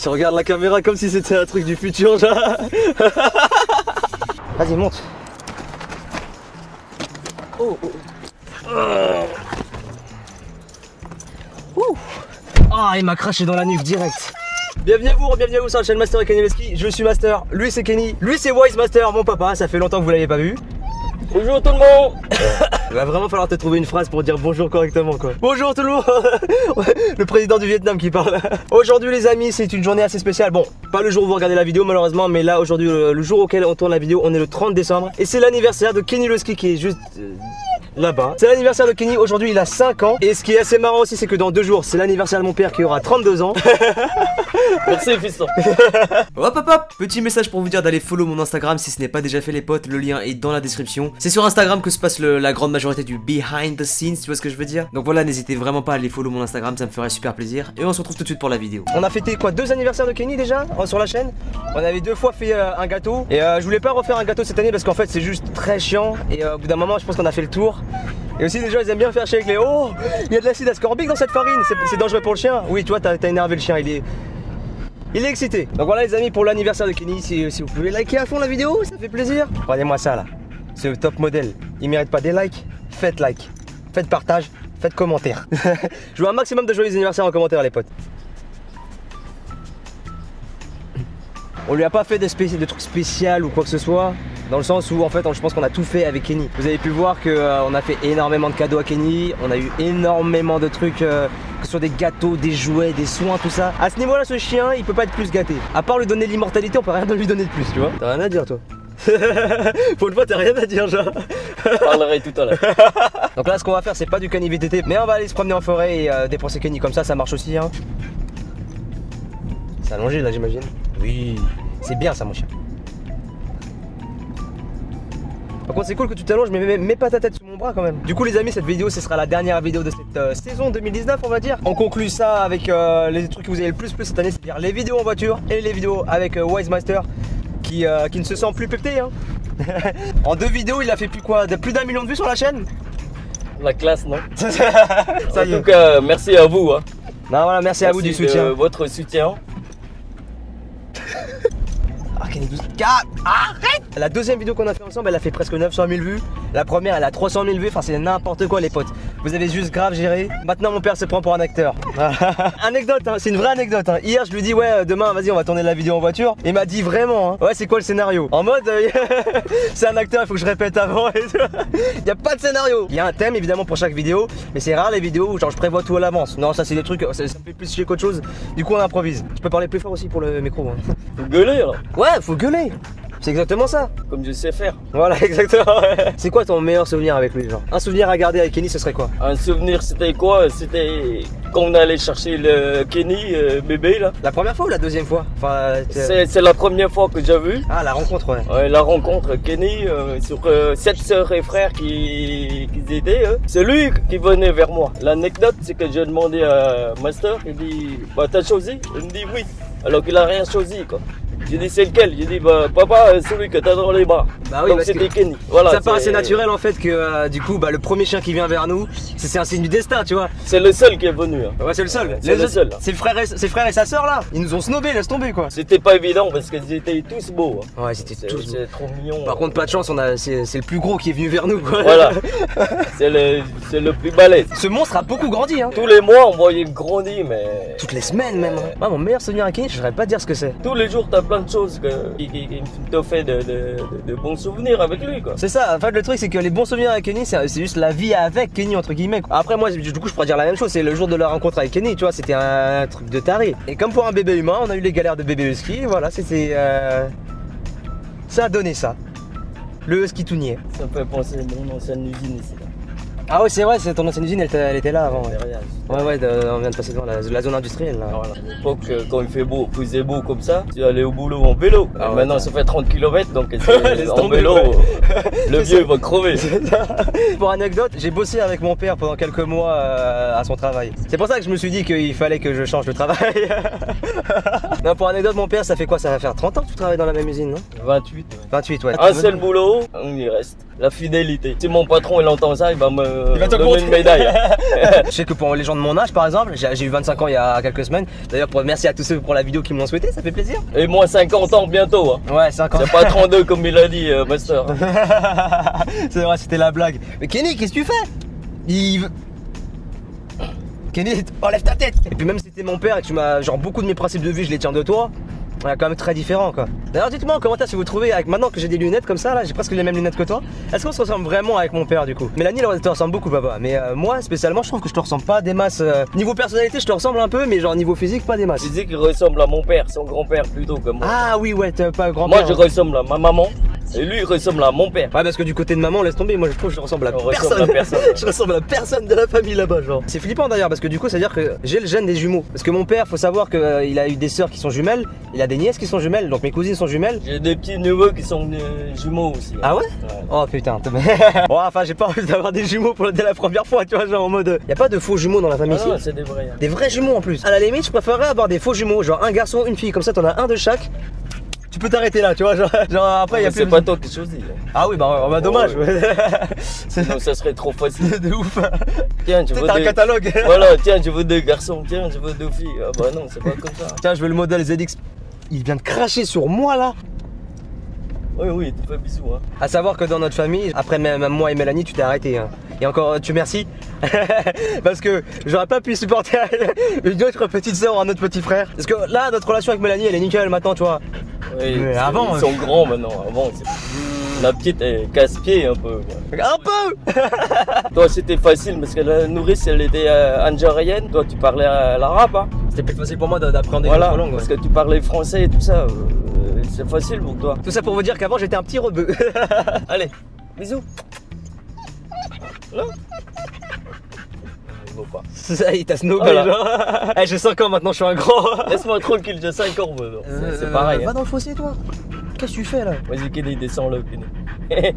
Tu regardes la caméra comme si c'était un truc du futur, genre. Vas-y, monte. Oh, oh. Ah, il m'a craché dans la nuque direct. Bienvenue à vous sur la chaîne Master et Kenny le ski. Je suis Master, lui c'est Kenny, lui c'est Wise Master, mon papa. Ça fait longtemps que vous l'avez pas vu. Bonjour tout le monde. Il va vraiment falloir te trouver une phrase pour dire bonjour correctement quoi. Bonjour tout le monde. Le président du Vietnam qui parle. Aujourd'hui les amis, c'est une journée assez spéciale. Bon, pas le jour où vous regardez la vidéo malheureusement, mais là aujourd'hui le jour auquel on tourne la vidéo, on est le 30 décembre. Et c'est l'anniversaire de Kenny le ski qui est juste... là-bas. C'est l'anniversaire de Kenny, aujourd'hui il a 5 ans. Et ce qui est assez marrant aussi, c'est que dans 2 jours, c'est l'anniversaire de mon père qui aura 32 ans. Merci fiston. Hop hop hop, petit message pour vous dire d'aller follow mon Instagram si ce n'est pas déjà fait les potes, le lien est dans la description. C'est sur Instagram que se passe la grande majorité du behind the scenes, tu vois ce que je veux dire. Donc voilà, n'hésitez vraiment pas à aller follow mon Instagram, ça me ferait super plaisir. Et on se retrouve tout de suite pour la vidéo. On a fêté quoi, 2 anniversaires de Kenny déjà sur la chaîne. On avait 2 fois fait un gâteau. Et je voulais pas refaire un gâteau cette année parce qu'en fait c'est juste très chiant. Et au bout d'un moment je pense qu'on a fait le tour. Et aussi les gens ils aiment bien faire chier avec les... Oh, il y a de l'acide ascorbique dans cette farine, c'est dangereux pour le chien. Oui, tu vois, t'as énervé le chien, il est excité. Donc voilà les amis, pour l'anniversaire de Kenny, si vous pouvez liker à fond la vidéo, ça fait plaisir. Regardez-moi ça là, c'est le top modèle. Il mérite pas des likes, faites like, faites partage, faites commentaire. Je veux un maximum de joyeux anniversaires en commentaire les potes. On lui a pas fait de trucs spéciaux ou quoi que ce soit. Dans le sens où en fait je pense qu'on a tout fait avec Kenny. Vous avez pu voir qu'on a fait énormément de cadeaux à Kenny. On a eu énormément de trucs, que ce soit des gâteaux, des jouets, des soins, tout ça. À ce niveau là ce chien il peut pas être plus gâté. À part lui donner l'immortalité, on peut rien lui donner de plus, tu vois. T'as rien à dire toi. Pour une fois t'as rien à dire genre. Je parlerai tout à l'heure. Donc là ce qu'on va faire c'est pas du Kenny VTT, mais on va aller se promener en forêt et dépenser Kenny comme ça marche aussi hein. C'est allongé là j'imagine. Oui, c'est bien ça mon chien. Par contre c'est cool que tu t'allonges mais mets pas ta tête sous mon bras quand même. Du coup les amis, cette vidéo ce sera la dernière vidéo de cette saison 2019 on va dire. On conclut ça avec les trucs que vous avez le plus cette année, c'est-à-dire les vidéos en voiture et les vidéos avec Wise Master qui ne se sent plus pété hein. En 2 vidéos il a fait plus d'1 million de vues sur la chaîne. La classe non. Ça en tout cas merci à vous hein. Non voilà, merci à vous du soutien. Votre soutien. Arrête. La deuxième vidéo qu'on a fait ensemble elle a fait presque 900 000 vues. La première elle a 300 000 vues, enfin c'est n'importe quoi les potes. Vous avez juste grave géré. Maintenant mon père se prend pour un acteur. Anecdote hein, c'est une vraie anecdote hein. Hier je lui dis ouais demain vas-y on va tourner la vidéo en voiture. Il m'a dit vraiment hein, ouais c'est quoi le scénario. En mode c'est un acteur, il faut que je répète avant et tout. Il n'y a pas de scénario. Il y a un thème évidemment pour chaque vidéo. Mais c'est rare les vidéos où genre je prévois tout à l'avance. Non ça c'est des trucs, ça me fait plus chier qu'autre chose. Du coup on improvise. Je peux parler plus fort aussi pour le micro hein. Faut gueuler là. Ouais faut gueuler. C'est exactement ça. Comme je sais faire. Voilà, exactement. C'est quoi ton meilleur souvenir avec lui, genre? Un souvenir à garder avec Kenny, ce serait quoi? Un souvenir, c'était quoi? C'était quand on allait chercher le Kenny bébé là. La première fois ou la deuxième fois? Enfin, c'est la première fois que j'ai vu. Ah, la rencontre, ouais. Ouais, la rencontre Kenny sur 7 sœurs et frères qui étaient. C'est lui qui venait vers moi. L'anecdote, c'est que j'ai demandé à Master, il dit, bah t'as choisi? Il me dit oui. Alors qu'il a rien choisi quoi. J'ai dit c'est lequel? J'ai dit bah papa celui que t'as dans les bras. Bah oui, donc c'était Kenny. Voilà, ça paraît assez naturel en fait que du coup bah, le premier chien qui vient vers nous, c'est un signe du destin tu vois. C'est le seul qui est venu hein. Ouais c'est le seul. C'est le seul. Ses frères et sa soeur là, ils nous ont snobé, laisse tomber quoi. C'était pas évident parce qu'ils étaient tous beaux hein. Ouais c'était tous beaux. C'est trop mignon. Par contre pas de chance, c'est le plus gros qui est venu vers nous quoi. Voilà. C'est le plus balèze. Ce monstre a beaucoup grandi hein. Tous les mois on voyait grandir mais... Toutes les semaines même hein. Moi mon meilleur souvenir à Kenny, je saurais pas dire ce que c'est. Tous les jours t'as plein de choses qui te fait de bons souvenirs avec lui quoi. C'est ça, en fait le truc c'est que les bons souvenirs avec Kenny c'est juste la vie avec Kenny entre guillemets quoi. Après moi du coup je pourrais dire la même chose, c'est le jour de la rencontre avec Kenny tu vois, c'était un truc de taré. Et comme pour un bébé humain on a eu les galères de bébé husky, voilà c'était ça a donné ça. Le husky tout niais. Ça me fait penser à mon ancienne usine ici là. Ah ouais c'est vrai, c'est ton ancienne usine elle était là avant. Derrière. Ouais on vient de passer devant la zone industrielle là. Voilà. À l'époque quand il faisait beau comme ça, tu allais au boulot en vélo. Ah ouais, maintenant ça fait 30 km donc en vélo le vieux va crever. Pour anecdote, j'ai bossé avec mon père pendant quelques mois à son travail. C'est pour ça que je me suis dit qu'il fallait que je change de travail. Non pour anecdote mon père ça fait quoi? Ça va faire 30 ans que tu travailles dans la même usine non? 28. 28 ouais. Un seul boulot, on y reste. la fidélité. Si mon patron il entend ça, il va me va te donner une médaille. Je sais que pour les gens de mon âge par exemple, j'ai eu 25 ans il y a quelques semaines. D'ailleurs merci à tous ceux pour la vidéo qui me l'ont souhaité, ça fait plaisir. Et moi 50 ans bientôt. Hein. Ouais, 50 ans. C'est pas 32 comme il a dit Master. C'est vrai, c'était la blague. Mais Kenny, qu'est-ce que tu fais? Kenny, enlève ta tête. Et puis même si c'était mon père et que tu m'as, genre beaucoup de mes principes de vie je les tiens de toi, on est quand même très différent quoi. D'ailleurs dites-moi en commentaire si vous trouvez, avec maintenant que j'ai des lunettes comme ça là, j'ai presque les mêmes lunettes que toi, est-ce qu'on se ressemble vraiment avec mon père du coup? Mélanie elle te ressemble beaucoup papa, mais moi spécialement je trouve que je te ressemble pas des masses. Niveau personnalité je te ressemble un peu, mais genre niveau physique pas des masses. Tu dis qu'il ressemble à mon père, son grand-père plutôt que moi. Ah oui ouais, t'es pas grand-père. Moi je ressemble à ma maman. Et lui il ressemble à mon père. Ouais parce que du côté de maman laisse tomber, moi je trouve que je ressemble à personne. Je ressemble à personne de la famille là-bas genre. C'est flippant d'ailleurs parce que du coup ça veut dire que j'ai le gène des jumeaux. Parce que mon père faut savoir qu'il a eu des sœurs qui sont jumelles, il a des nièces qui sont jumelles, donc mes cousines sont jumelles. J'ai des petits neveux qui sont jumeaux aussi. Ah ouais? Oh putain. Bon enfin j'ai pas envie d'avoir des jumeaux dès la première fois tu vois genre en mode. Y a pas de faux jumeaux dans la famille ici? Non c'est des vrais. Des vrais jumeaux en plus. À la limite je préférerais avoir des faux jumeaux, genre un garçon, une fille, comme ça t'en as un de chaque. Tu peux t'arrêter là, tu vois, genre après il y a plus. C'est pas toi qui choisis. Ah oui, bah dommage. Ouais. Sinon ça serait trop facile. De ouf. Tiens, tu veux un catalogue. Voilà, tiens, je veux 2 garçons, tiens, je veux 2 filles. Ah bah non, c'est pas comme ça. Tiens, je veux le modèle ZX. Il vient de cracher sur moi là. Oui, tu fais bisous. Hein. À savoir que dans notre famille, après même moi et Mélanie, tu t'es arrêté. Hein. Et encore, tu merci. Parce que j'aurais pas pu supporter une autre petite soeur ou un autre petit frère. Parce que là, notre relation avec Mélanie, elle est nickel maintenant, tu vois. Oui, mais avant, ils sont grands maintenant. Avant, la petite elle casse-pied un peu. Un peu. Toi, c'était facile parce que la nourrice, elle était algérienne. Toi, tu parlais l'arabe. Hein. C'était plus facile pour moi d'appréhender voilà, notre langue. Parce que tu parlais français et tout ça. C'est facile pour toi. Tout ça pour vous dire qu'avant, j'étais un petit rebeu. Allez, bisous. Là. Il vaut pas. Ça, il t'a snobé genre. Hey, j'ai 5 ans maintenant, je suis un grand. Laisse-moi tranquille, j'ai 5 ans. C'est pareil. Va hein. dans le fossé, toi. Qu'est-ce que tu fais là? Vas-y, Kenny, descends là, Kenny.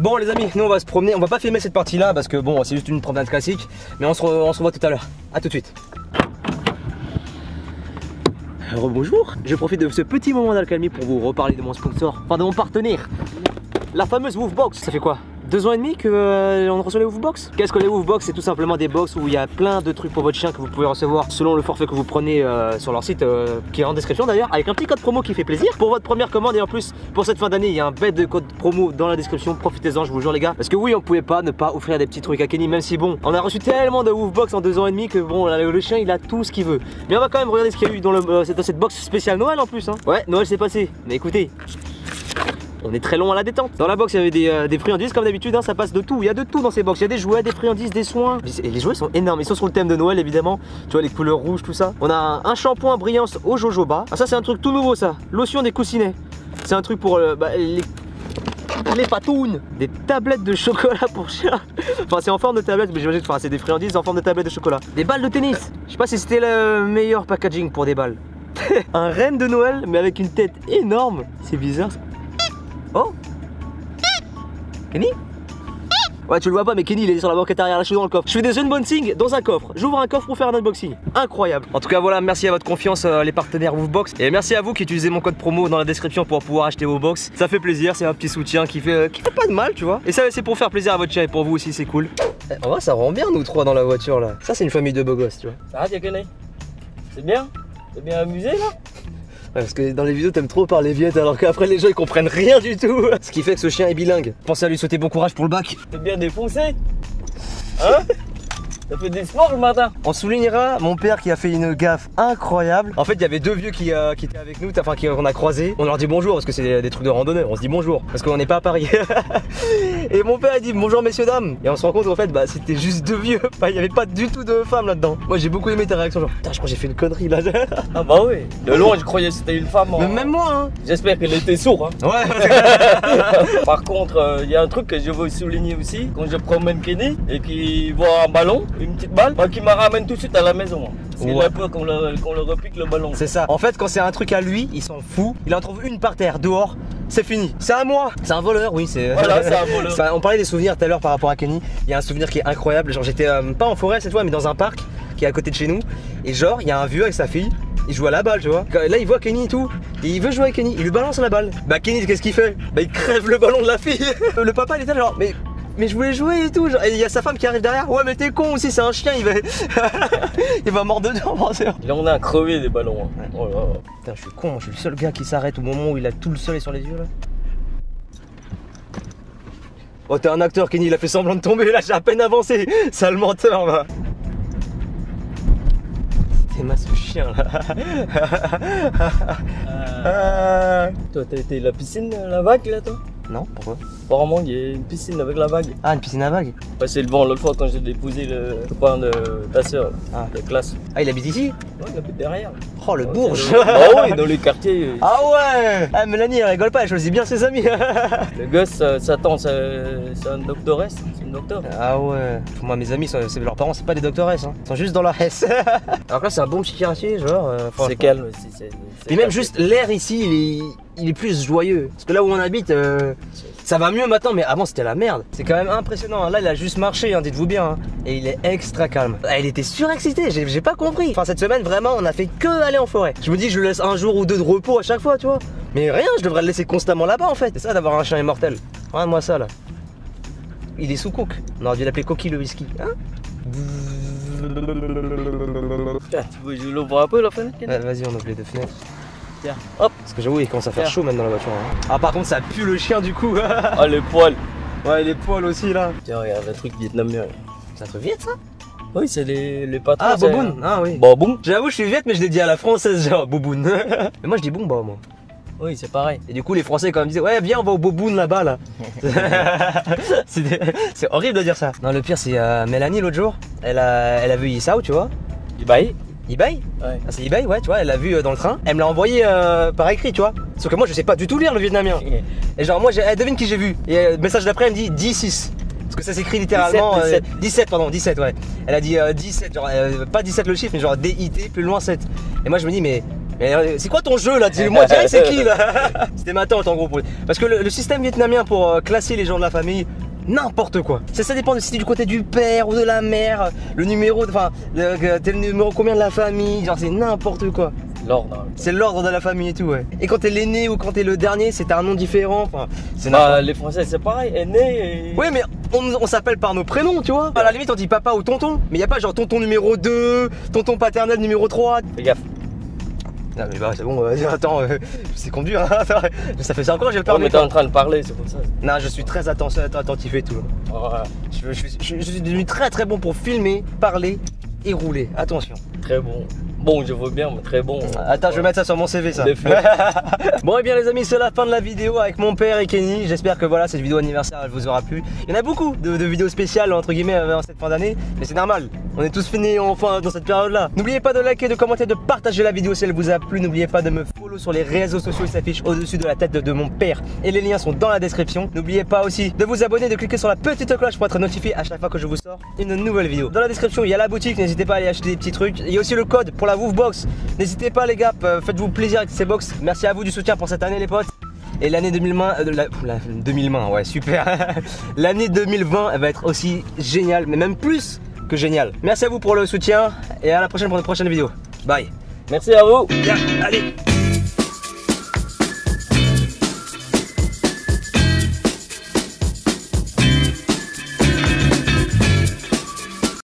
Bon les amis, nous on va se promener, on va pas filmer cette partie là parce que bon c'est juste une promenade classique. Mais on se revoit tout à l'heure, à tout de suite. Rebonjour, je profite de ce petit moment d'accalmie pour vous reparler de mon sponsor, enfin de mon partenaire. La fameuse Woofbox, ça fait quoi? 2 ans et demi que on reçoit les Woofbox. Qu'est-ce que les Woofbox? C'est tout simplement des box où il y a plein de trucs pour votre chien que vous pouvez recevoir selon le forfait que vous prenez sur leur site qui est en description d'ailleurs, avec un petit code promo qui fait plaisir pour votre première commande. Et en plus pour cette fin d'année il y a un bête de code promo dans la description, profitez-en je vous jure les gars. Parce que oui on pouvait pas ne pas offrir des petits trucs à Kenny, même si bon on a reçu tellement de Woofbox en 2 ans et demi que bon le chien il a tout ce qu'il veut. Mais on va quand même regarder ce qu'il y a eu dans cette box spéciale Noël en plus hein. Ouais Noël c'est passé, mais écoutez, on est très long à la détente. Dans la box, il y avait des friandises comme d'habitude, hein, ça passe de tout. Il y a de tout dans ces box. Il y a des jouets, des friandises, des soins. Et les jouets sont énormes. Ils sont sur le thème de Noël évidemment. Tu vois les couleurs rouges, tout ça. On a un shampoing brillance au jojoba. Ah, ça c'est un truc tout nouveau ça. Lotion des coussinets. C'est un truc pour les patounes. Des tablettes de chocolat pour chien. Enfin c'est en forme de tablette, mais j'imagine que c'est des friandises en forme de tablette de chocolat. Des balles de tennis. Je sais pas si c'était le meilleur packaging pour des balles. Un renne de Noël mais avec une tête énorme. C'est bizarre ça. Oh Kenny? Ouais tu le vois pas mais Kenny il est sur la banquette arrière, là je suis dans le coffre. Je fais des unboxings dans un coffre. J'ouvre un coffre pour faire un unboxing. Incroyable. En tout cas voilà, merci à votre confiance les partenaires Woofbox. Et merci à vous qui utilisez mon code promo dans la description pour pouvoir acheter vos box. Ça fait plaisir, c'est un petit soutien qui fait pas de mal tu vois. Et ça c'est pour faire plaisir à votre chien et pour vous aussi c'est cool. En vrai ça rend bien nous trois dans la voiture là. Ça c'est une famille de beaux gosses tu vois. Ça va Kenny? C'est bien? T'es bien amusé là? Ouais, parce que dans les vidéos t'aimes trop parler viette alors qu'après les gens ils comprennent rien du tout. Ce qui fait que ce chien est bilingue. Pensez à lui souhaiter bon courage pour le bac. T'es bien défoncé? Hein? T'as fait des sports le matin? On soulignera mon père qui a fait une gaffe incroyable. En fait il y avait 2 vieux qui étaient avec nous, enfin qu'on a croisés. On leur dit bonjour parce que c'est des trucs de randonneur. On se dit bonjour parce qu'on n'est pas à Paris. Et mon père a dit bonjour messieurs dames. Et on se rend compte en fait bah c'était juste 2 vieux. Bah, il n'y avait pas du tout de femmes là-dedans. Moi j'ai beaucoup aimé ta réaction genre putain je crois que j'ai fait une connerie là. Ah bah oui. De loin je croyais que c'était une femme. Mais même moi hein. J'espère qu'elle était sourde hein. Ouais. Par contre il y a un truc que je veux souligner aussi. Quand je promène Kenny et qu'il voit un ballon, une petite balle, qui me ramène tout de suite à la maison. Parce qu'il a peur qu'on le repique le ballon. C'est ça. En fait quand c'est un truc à lui, il s'en fout. Il en trouve une par terre, dehors. C'est fini, c'est à moi. C'est un voleur, oui, c'est. Voilà, c'est un voleur. On parlait des souvenirs tout à l'heure par rapport à Kenny. Il y a un souvenir qui est incroyable. Genre, j'étais pas en forêt cette fois, mais dans un parc. qui est à côté de chez nous. Et genre, il y a un vieux avec sa fille. Il joue à la balle, tu vois. Là, il voit Kenny et tout. Et il veut jouer avec Kenny. Il lui balance la balle. Bah, Kenny, qu'est-ce qu'il fait? Bah, il crève le ballon de la fille. Le papa, il était genre, mais je voulais jouer et tout. Genre, et il y a sa femme qui arrive derrière. Ouais, mais t'es con aussi, c'est un chien. Il va, il va mordre dedans, forcément. Là, on a crevé des ballons. Hein. Ouais. Oh là là. Putain, je suis con. Moi, je suis le seul gars qui s'arrête au moment où il a tout le soleil sur les yeux, là. Oh, t'es un acteur, Kenny. Il a fait semblant de tomber. Là, j'ai à peine avancé. Sale menteur, va. T'es masse ce chien, là. Toi, t'as été la piscine, la vague, là, toi? Non, pourquoi? Apparemment, il y a une piscine avec la vague. Ah, une piscine à vagues. Ouais, c'est le vent l'autre fois quand j'ai déposé le copain de ta soeur, de classe. Ah, il habite ici? Ouais, il habite derrière. Oh, le bourge. Ah ouais, dans les quartiers. Ah ouais. Ah, Mélanie, elle rigole pas, elle choisit bien ses amis. Le gosse, sa tante, c'est un doctoresse, c'est une docteur. Ah ouais. Moi, mes amis, leurs parents, c'est pas des doctoresses, hein. Ils sont juste dans la S. Alors que là, c'est un bon petit quartier, genre. C'est calme aussi. Et même juste l'air ici, il est plus joyeux. Parce que là où on habite, ça va mieux maintenant, mais avant c'était la merde. C'est quand même impressionnant. Là, il a juste marché, hein, dites-vous bien. Hein. Et il est extra calme. Ah, il était surexcité, j'ai pas compris. Enfin, cette semaine, vraiment, on a fait que aller en forêt. Je me dis, je le laisse un jour ou deux de repos à chaque fois, tu vois. Mais rien, je devrais le laisser constamment là-bas en fait. C'est ça d'avoir un chien immortel. Regarde-moi ça là. Il est sous coke. On aurait dû l'appeler Coquille le whisky. Hein? Tiens, tu veux que je l'ouvre un peu la fenêtre? Vas-y, on ouvre les deux fenêtres. Tiens, hop. Parce que j'avoue, il commence à faire chaud même dans la voiture. Hein. Ah, par contre, ça pue le chien du coup. Ah, les poils. Ouais, les poils aussi là. Tiens, regarde, un truc vietnamien. C'est un truc viet ça? Oui, c'est les patrons. Ah, Boboun. Ah oui. Boboun. J'avoue, je suis viet, mais je l'ai dit à la française, genre Boboun. Mais moi, je dis Boumba, moi. Oui, c'est pareil. Et du coup, les Français, quand même, disaient ouais, viens, on va au Boboun là-bas là. C'est horrible de dire ça. Non, le pire, c'est Mélanie l'autre jour. Elle a vu Isao, tu vois. eBay. eBay? Ouais. Ah, c'est eBay, ouais, tu vois, elle l'a vu dans le train. Elle me l'a envoyé par écrit, tu vois. Sauf que moi, je sais pas du tout lire le vietnamien. Et genre, moi, elle devine qui j'ai vu. Et le message d'après, elle me dit 16. Parce que ça s'écrit littéralement 17, pardon, 17, ouais. Elle a dit 17, genre, pas 17 le chiffre, mais genre DIT, plus loin 7. Et moi, je me dis, mais c'est quoi ton jeu là? Dis-moi direct, c'est qui là? C'était ma tante en gros. Parce que le système vietnamien pour classer les gens de la famille, n'importe quoi. Ça dépend si t'es du côté du père ou de la mère, le numéro, enfin, t'es le numéro combien de la famille, genre c'est n'importe quoi. L'ordre. C'est l'ordre de la famille et tout, ouais. Et quand t'es l'aîné ou quand t'es le dernier, c'est un nom différent. Enfin, c'est les Français, c'est pareil, aîné et... Oui, mais on s'appelle par nos prénoms, tu vois. À la limite, on dit papa ou tonton. Mais y a pas genre tonton numéro 2, tonton paternel numéro 3. Fais gaffe. Non mais bah c'est bon, attends, je sais conduire, hein. Ça fait 5 ans que j'ai le permis. Mais t'es en train de parler, c'est pour ça. Non, je suis très attentif et tout. Ouais. Je suis devenu très très bon pour filmer, parler et rouler. Attention. Très bon. Bon, je vois bien, mais très bon. Attends, je vais mettre ça sur mon CV, ça. Bon, et bien les amis, c'est la fin de la vidéo avec mon père et Kenny. J'espère que voilà, cette vidéo anniversaire, elle vous aura plu. Il y en a beaucoup de vidéos spéciales, entre guillemets, en cette fin d'année. Mais c'est normal, on est tous finis enfin dans cette période-là. N'oubliez pas de liker, de commenter, de partager la vidéo si elle vous a plu. N'oubliez pas de me follow sur les réseaux sociaux, ils s'affichent au-dessus de la tête de mon père. Et les liens sont dans la description. N'oubliez pas aussi de vous abonner, de cliquer sur la petite cloche pour être notifié à chaque fois que je vous sors une nouvelle vidéo. Dans la description, il y a la boutique, n'hésitez pas à aller acheter des petits trucs. Il y a aussi le code pour la Woofbox. N'hésitez pas les gars, faites-vous plaisir avec ces box. Merci à vous du soutien pour cette année les potes. Et l'année 2020, 2020, ouais super. L'année 2020 elle va être aussi géniale, mais même plus que géniale. Merci à vous pour le soutien et à la prochaine pour une prochaine vidéo. Bye. Merci à vous. Bien, allez.